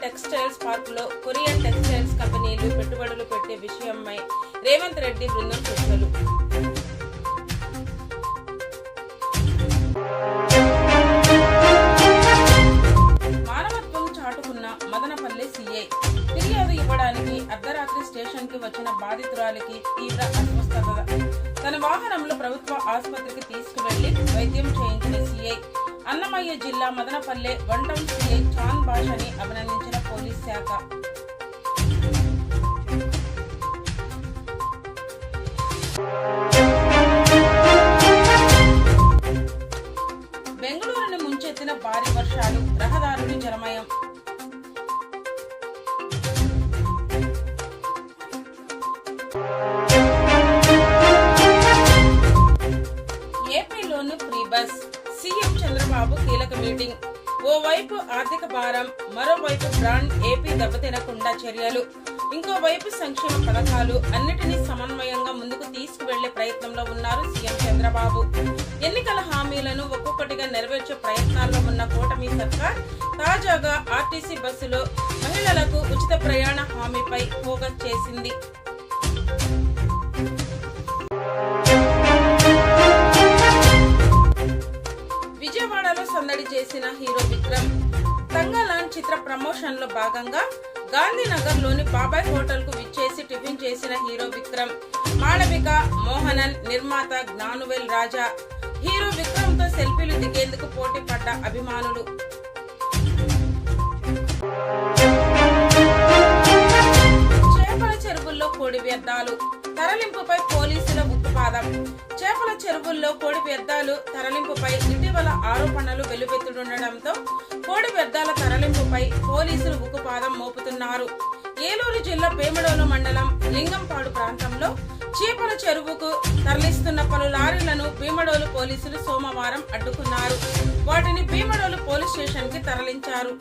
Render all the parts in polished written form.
Textiles పార్కులో Korean textiles కంపెనీలు పెట్టుబడులు పెట్టే విషయమై రేవంత్ రెడ్డి బృందం చర్చలు. మానవత్వం చాటుకున్న మదనపల్లె సీఐ ఫిర్యాదు ఇవ్వడానికి అర్ధరాత్రి స్టేషన్ కి వచ్చిన బాధితురాలికి తీవ్ర అస్వస్థత. తన వాహనంలో ప్రభుత్వ ఆసుపత్రికి తీసుకువెళ్లి వైద్యం చేయించిన సీఐ అన్నమయ్య జిల్లా మదనపల్లె 1 టౌన్ సీఐ చాన్ భాషని అభినందించిన పోలీస్ శాఖ. బెంగళూరుని ముంచెత్తిన భారీ వర్షాలు, రహదారులు జలమయం. ఏపీలోని ఫ్రీ బస్, సీఎం చంద్రబాబు కీలక మీటింగ్. ఓవైపు ఆర్థిక భారం, మరోవైపు బ్రాండ్ ఏపీ దెబ్బతినకుండా చర్యలు, ఇంకోవైపు సంక్షేమ పథకాలు అన్నిటినీ సమన్వయంగా ముందుకు తీసుకువెళ్లే ప్రయత్నంలో ఉన్నారు సీఎం చంద్రబాబు. ఎన్నికల హామీలను ఒక్కొక్కటిగా నెరవేర్చే ప్రయత్నాల్లో ఉన్న కూటమి సర్కార్ తాజాగా ఆర్టీసీ బస్సులో మహిళలకు ఉచిత ప్రయాణ హామీపై ఫోకస్ చేసింది. విజయవాడలో సందడి చేసిన హీరో విక్రమ్. తంగాలాన్ చిత్ర ప్రమోషన్ లో భాగంగా గాంధీనగర్ లోని బాబాయ్ హోటల్ కు విచ్చేసి టిఫిన్ చేసిన హీరో విక్రమ్, మాళవిక, మోహనన్, నిర్మాత జ్ఞానువేల్ రాజా. హీరో విక్రమ్ తో సెల్ఫీలు దిగేందుకు పోటీ పడ్డ అభిమానులు. చేపల చెరువుల్లో కోడి వ్యర్థాలు తరలింపుపై పోలీసుల ఉక్కుపాదం. చేపల చెరువుల్లో కోడి వ్యర్థాలు తరలింపుపై ఇటీవల ఆరోపణలు వెల్లువెత్తుతుండటంతో కోడి వ్యర్థాల తరలింపుపై పోలీసులు ఉక్కుపాదం మోపుతున్నారు. ఏలూరు జిల్లా పేమడోలు మండలం లింగంపాడు ప్రాంతంలో చేపల చెరువుకు తరలిస్తున్న పలు లారీలను భీమడోలు పోలీసులు సోమవారం అడ్డుకున్నారు. వాటిని భీమడోలు పోలీస్ స్టేషన్ కి తరలించారు.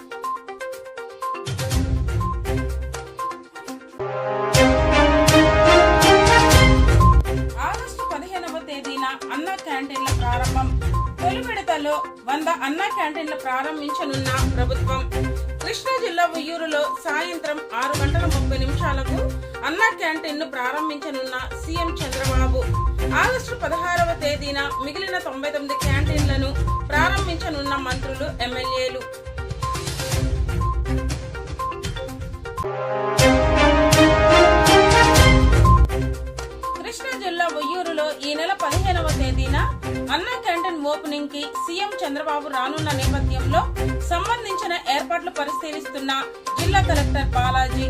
ఆగస్టు 15వ తేదీన అన్నా క్యాంటీన్ల ప్రారంభం. తొలి విడతలో 100 అన్నా క్యాంటీన్లు ప్రారంభించనున్న ప్రభుత్వం. కృష్ణా జిల్లా ఉయ్యూరులో సాయంత్రం 6:30 అన్నా క్యాంటీన్ ను ప్రారంభించనున్న సీఎం చంద్రబాబు. ఆగస్టు 16వ తేదీన మిగిలిన 99 క్యాంటీన్లను ప్రారంభించనున్న మంత్రులు, ఎమ్మెల్యేలు. కృష్ణా జిల్లా ఉయ్యూరులో ఈ నెల 15వ తేదీన అన్నా క్యాంటీన్ ఓపెనింగ్ కి సీఎం చంద్రబాబు రానున్న నేపథ్యంలో సంబంధించిన ఏర్పాట్లు పరిశీలిస్తున్న జిల్లా కలెక్టర్ బాలాజీ